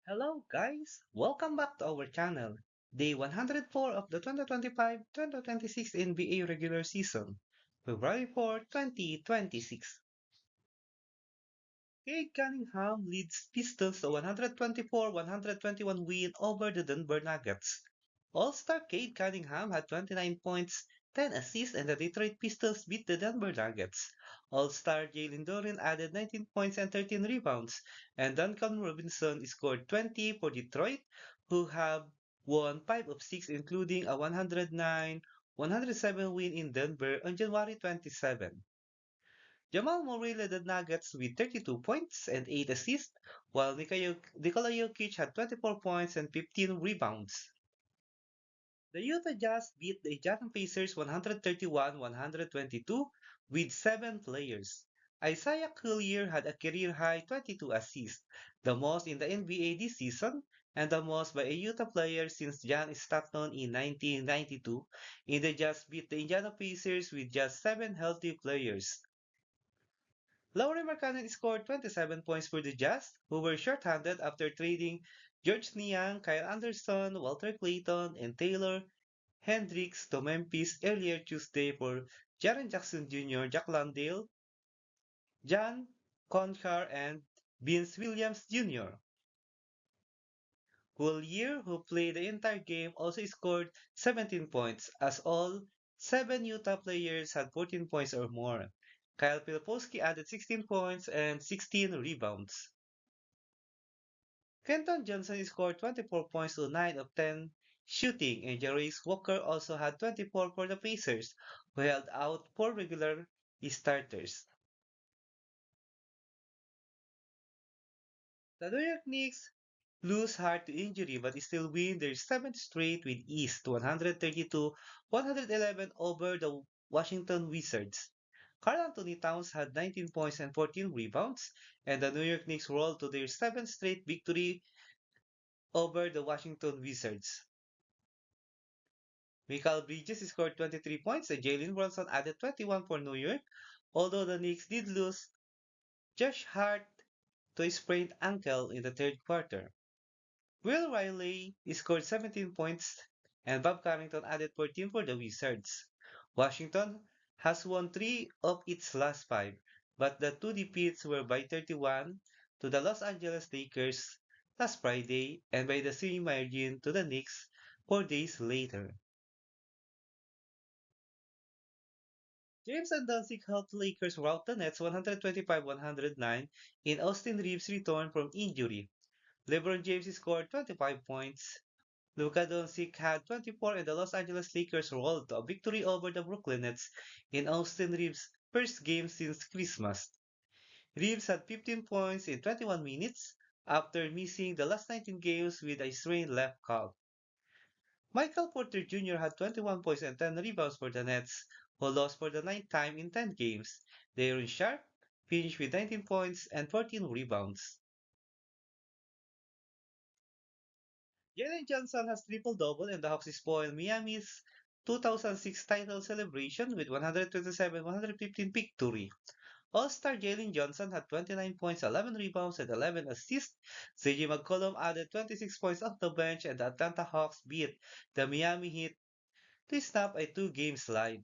Hello guys, welcome back to our channel. Day 104 of the 2025-2026 NBA regular season, February 4, 2026. Cade Cunningham leads Pistons to 124-121 win over the Denver Nuggets. All-star Cade Cunningham had 29 points, 10 assists, and the Detroit Pistons beat the Denver Nuggets. All-star Jalen Duren added 19 points and 13 rebounds, and Duncan Robinson scored 20 for Detroit, who have won 5 of 6, including a 109-107 win in Denver on January 27. Jamal Murray led the Nuggets with 32 points and 8 assists, while Nikola Jokic had 24 points and 15 rebounds. The Utah Jazz beat the Indiana Pacers 131-122 with 7 players. Isaiah Collier had a career-high 22 assists, the most in the NBA this season, and the most by a Utah player since John Stockton in 1992. In the Jazz beat the Indiana Pacers with just 7 healthy players. Lauri Markkanen scored 27 points for the Jazz, who were short-handed after trading George Niang, Kyle Anderson, Walter Clayton, and Taylor Hendricks to Memphis earlier Tuesday for Jaren Jackson Jr., Jack Landale, John Conchar, and Vince Williams Jr. Collier, who played the entire game, also scored 17 points, as all 7 Utah players had 14 points or more. Kyle Filipowski added 16 points and 16 rebounds. Kenton Johnson scored 24 points to 9 of 10 shooting, and Jarace Walker also had 24 for the Pacers, who held out 4 regular starters. The New York Knicks lose hard to injury but still win their 7th straight with ease to 132-111 over the Washington Wizards. Karl Anthony Towns had 19 points and 14 rebounds, and the New York Knicks rolled to their 7th straight victory over the Washington Wizards. Michael Bridges scored 23 points and Jalen Brunson added 21 for New York, although the Knicks did lose Josh Hart to a sprained ankle in the third quarter. Will Riley scored 17 points and Bob Carrington added 14 for the Wizards. Washington has won 3 of its last 5, but the 2 defeats were by 31 to the Los Angeles Lakers last Friday and by the same margin to the Knicks 4 days later. James and Danzig helped Lakers rout the Nets 125-109 in Austin Reeves' return from injury. LeBron James scored 25 points. Luka Doncic had 24 and the Los Angeles Lakers rolled to a victory over the Brooklyn Nets in Austin Reeves' first game since Christmas. Reeves had 15 points in 21 minutes after missing the last 19 games with a strained left calf. Michael Porter Jr. had 21 points and 10 rebounds for the Nets, who lost for the ninth time in 10 games. Darren Sharp finished with 19 points and 14 rebounds. Jalen Johnson has triple-double and the Hawks spoiled Miami's 2006 title celebration with 127-115 victory. All-star Jalen Johnson had 29 points, 11 rebounds, and 11 assists. CJ McCollum added 26 points off the bench, and the Atlanta Hawks beat the Miami Heat to snap a 2-game slide.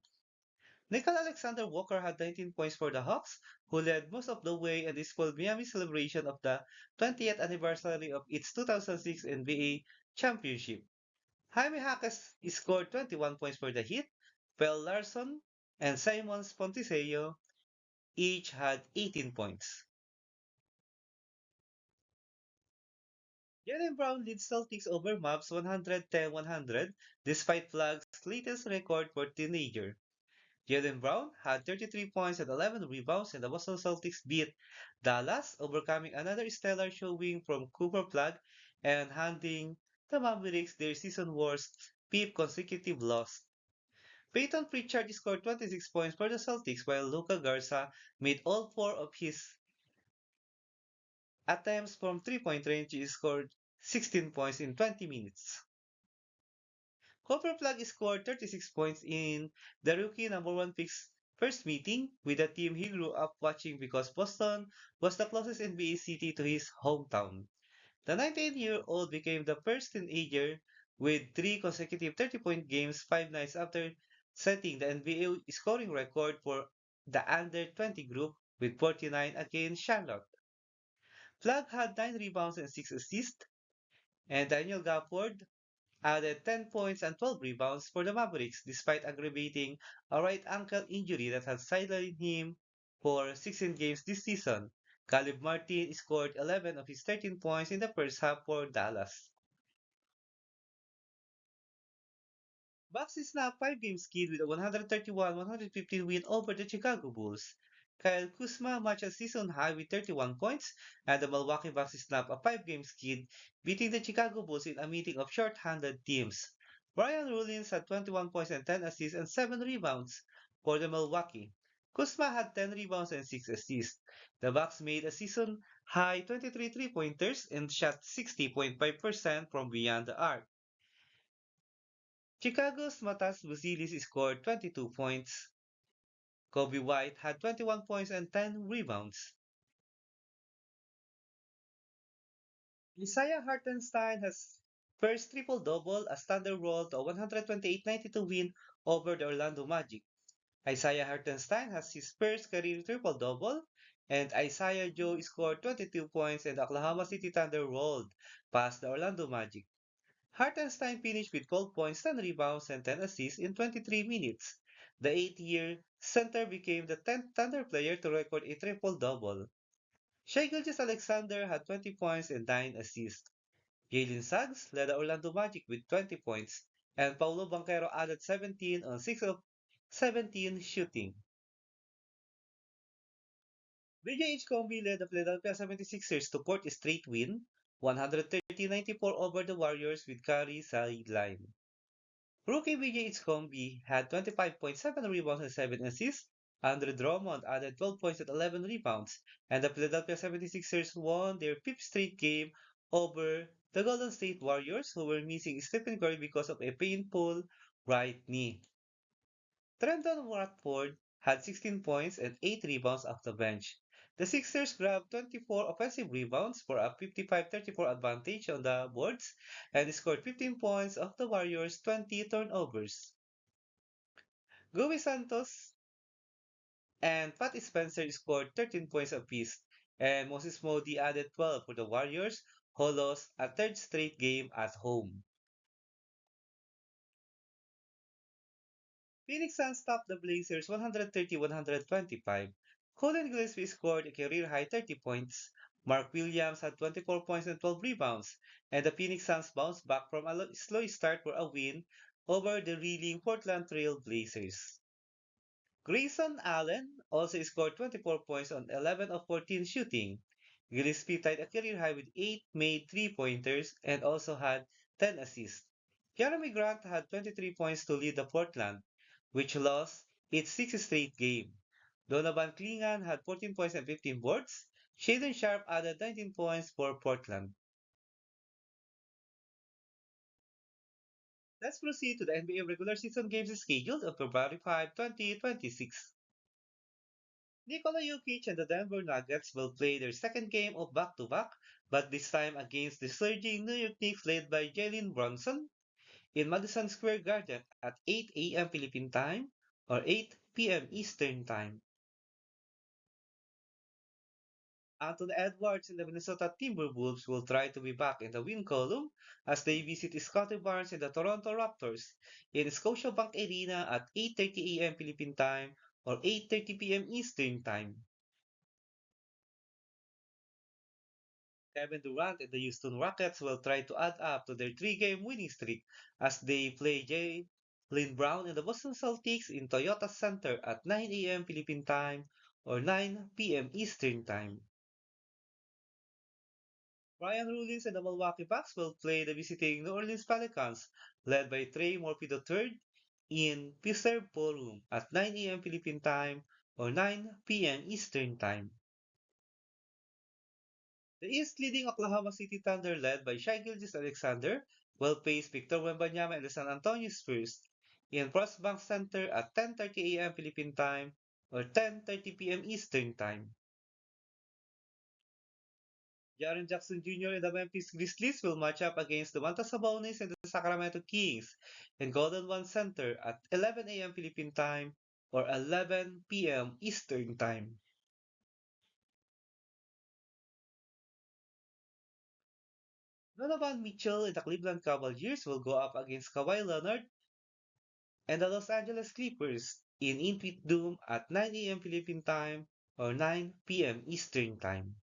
Nickel Alexander Walker had 19 points for the Hawks, who led most of the way and spoiled Miami's celebration of the 20th anniversary of its 2006 NBA championship. Jaime Jaquez scored 21 points for the Heat, while Larson and Simon Ponticello each had 18 points. Jaylen Brown leads Celtics over Mavs 110-100 despite Flag's latest record for teenager. Jaylen Brown had 33 points and 11 rebounds, and the Boston Celtics beat Dallas, overcoming another stellar showing from Cooper Flag and handing the Mavericks their season worst 5th consecutive loss. Peyton Pritchard scored 26 points for the Celtics, while Luka Garza made all 4 of his attempts from three-point range. He scored 16 points in 20 minutes. Cooper Flag scored 36 points in the rookie number 1 pick's first meeting with the team he grew up watching because Boston was the closest NBA city to his hometown. The 19-year-old became the first teenager with three consecutive 30-point games 5 nights after setting the NBA scoring record for the under 20 group with 49 against Charlotte. Flagg had 9 rebounds and 6 assists, and Daniel Gafford added 10 points and 12 rebounds for the Mavericks despite aggravating a right ankle injury that had sidelined him for 16 games this season. Caleb Martin scored 11 of his 13 points in the first half for Dallas. Bucks is now a 5 game skid with a 131-115 win over the Chicago Bulls. Kyle Kuzma matched a season high with 31 points, and the Milwaukee Bucks snapped a 5 game skid, beating the Chicago Bulls in a meeting of short-handed teams. Brian Rollins had 21 points and 10 assists and 7 rebounds for the Milwaukee. Kuzma had 10 rebounds and 6 assists. The Bucks made a season high 23 three-pointers and shot 60.5% from beyond the arc. Chicago's Matas Buzelis scored 22 points. Kobe White had 21 points and 10 rebounds. Isaiah Hartenstein has first triple-double as Thunder rolled to a 128-92 win over the Orlando Magic. Isaiah Hartenstein has his first career triple-double, and Isaiah Joe scored 22 points and the Oklahoma City Thunder rolled past the Orlando Magic. Hartenstein finished with 12 points, 10 rebounds, and 10 assists in 23 minutes. The 8-year center became the 10th Thunder player to record a triple-double. Shai Gilgeous-Alexander had 20 points and 9 assists. Jalen Suggs led the Orlando Magic with 20 points, and Paulo Banchero added 17 on 6 of 17 shooting. BJ Combi led the Philadelphia 76ers to fourth straight win, 130-94 over the Warriors with Curry sideline. Rookie BJ Combi had 25.7 rebounds and 7 assists. Andre Drummond added 12 points and 11 rebounds, and the Philadelphia 76ers won their fifth straight game over the Golden State Warriors, who were missing Stephen Curry because of a painful right knee. Trendon Watford had 16 points and 8 rebounds off the bench. The Sixers grabbed 24 offensive rebounds for a 55-34 advantage on the boards and scored 15 points off the Warriors' 20 turnovers. Gui Santos and Pat Spencer scored 13 points apiece, and Moses Moody added 12 for the Warriors, who lost a third straight game at home. Phoenix Suns topped the Blazers 130-125. Colin Gillespie scored a career-high 30 points. Mark Williams had 24 points and 12 rebounds, and the Phoenix Suns bounced back from a slow start for a win over the reeling Portland Trail Blazers. Grayson Allen also scored 24 points on 11 of 14 shooting. Gillespie tied a career high with 8 made three-pointers and also had 10 assists. Jeremy Grant had 23 points to lead the Portland, which lost its sixth straight game. Donovan Clingan had 14 points and 15 boards. Shaden Sharp added 19 points for Portland. Let's proceed to the NBA regular season games scheduled on February 5, 2026. Nikola Jokic and the Denver Nuggets will play their second game of back-to-back, but this time against the surging New York Knicks led by Jalen Brunson in Madison Square Garden at 8 a.m. Philippine time or 8 p.m. Eastern time. Anthony Edwards and the Minnesota Timberwolves will try to be back in the win column as they visit Scottie Barnes and the Toronto Raptors in Scotiabank Arena at 8:30 a.m. Philippine time or 8:30 p.m. Eastern time. Kevin Durant and the Houston Rockets will try to add up to their three-game winning streak as they play Jaylen Brown and the Boston Celtics in Toyota Center at 9 a.m. Philippine time or 9 p.m. Eastern time. Ryan Rollins and the Milwaukee Bucks will play the visiting New Orleans Pelicans, led by Trey Murphy III, in Pfister Ballroom at 9 a.m. Philippine time or 9 p.m. Eastern time. The East leading Oklahoma City Thunder, led by Shai Gilgeous-Alexander, will face Victor Wembanyama and the San Antonio Spurs in Frostbank Center at 10:30 a.m. Philippine time or 10:30 p.m. Eastern time. Jaren Jackson Jr. and the Memphis Grizzlies will match up against the Domantas Sabonis and the Sacramento Kings in Golden One Center at 11 a.m. Philippine time or 11 p.m. Eastern time. Donovan Mitchell and the Cleveland Cavaliers will go up against Kawhi Leonard and the Los Angeles Clippers in Intuit Doom at 9 a.m. Philippine time or 9 p.m. Eastern time.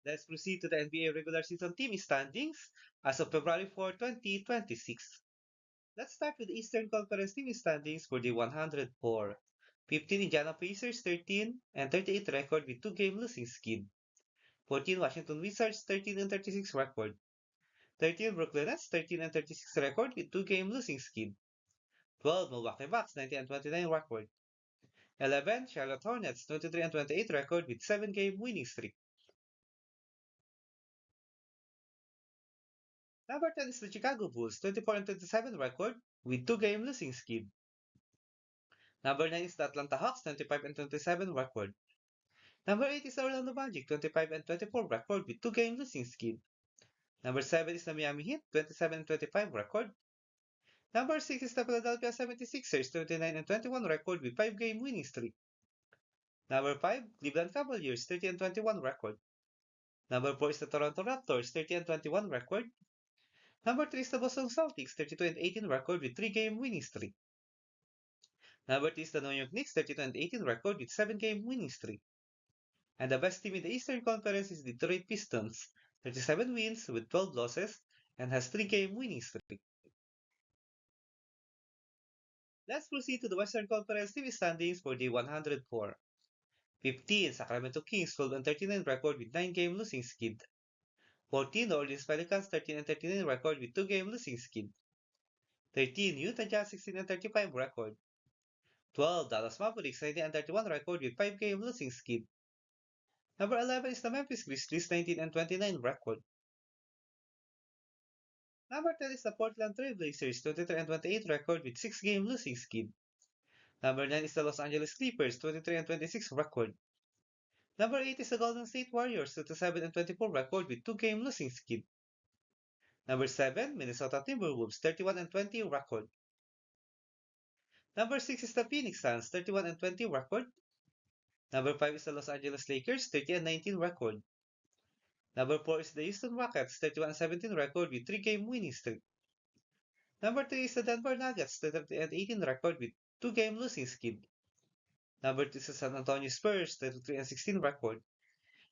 Let's proceed to the NBA regular season team standings as of February 4, 2026. Let's start with the Eastern Conference team standings for the 104. 15 Indiana Pacers 13 and 38 record with 2-game losing skid. 14 Washington Wizards 13 and 36 record. 13 Brooklyn Nets 13 and 36 record with 2-game losing skid. 12 Milwaukee Bucks 19 and 29 record. 11 Charlotte Hornets 23 and 28 record with 7-game winning streak. Number 10 is the Chicago Bulls 24 and 27 record with 2-game losing skid. Number 9 is the Atlanta Hawks 25 and 27 record. Number 8 is the Orlando Magic 25 and 24 record with 2-game losing skid. Number 7 is the Miami Heat 27 and 25 record. Number 6 is the Philadelphia 76ers 29 and 21 record with 5-game winning streak. Number 5, Cleveland Cavaliers 30 and 21 record. Number 4 is the Toronto Raptors 30 and 21 record. Number 3 is the Boston Celtics 32 and 18 record with 3-game winning streak. Number 2 is the New York Knicks 32 and 18 record with 7-game winning streak. And the best team in the Eastern Conference is the Detroit Pistons, 37 wins with 12 losses and has 3-game winning streak. Let's proceed to the Western Conference team standings for the 104. 15 Sacramento Kings 12 and 39 record with 9-game losing skid. 14 New Orleans Pelicans 13 and 39 record with 2-game losing skid. 13 Utah Jazz 16 and 35 record. 12 Dallas Mavericks 19 and 31 record with 5-game losing skid. Number 11 is the Memphis Grizzlies 19 and 29 record. Number 10 is the Portland Trail Blazers 23 and 28 record with 6-game losing skid. Number 9 is the Los Angeles Clippers 23 and 26 record. Number 8 is the Golden State Warriors 27 and 24 record with 2-game losing skid. Number 7, Minnesota Timberwolves 31 and 20 record. Number 6 is the Phoenix Suns 31 and 20 record. Number 5 is the Los Angeles Lakers 30 and 19 record. Number 4 is the Houston Rockets 31 and 17 record with 3-game winning streak. Number 3 is the Denver Nuggets 30 and 18 record with 2-game losing skid. Number 2 is the San Antonio Spurs 33 and 16 record.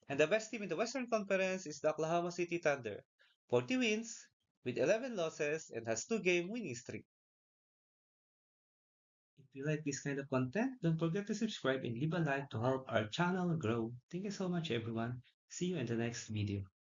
And the best team in the Western Conference is the Oklahoma City Thunder, 40 wins with 11 losses and has 2-game winning streak. If you like this kind of content, don't forget to subscribe and leave a like to help our channel grow. Thank you so much everyone. See you in the next video.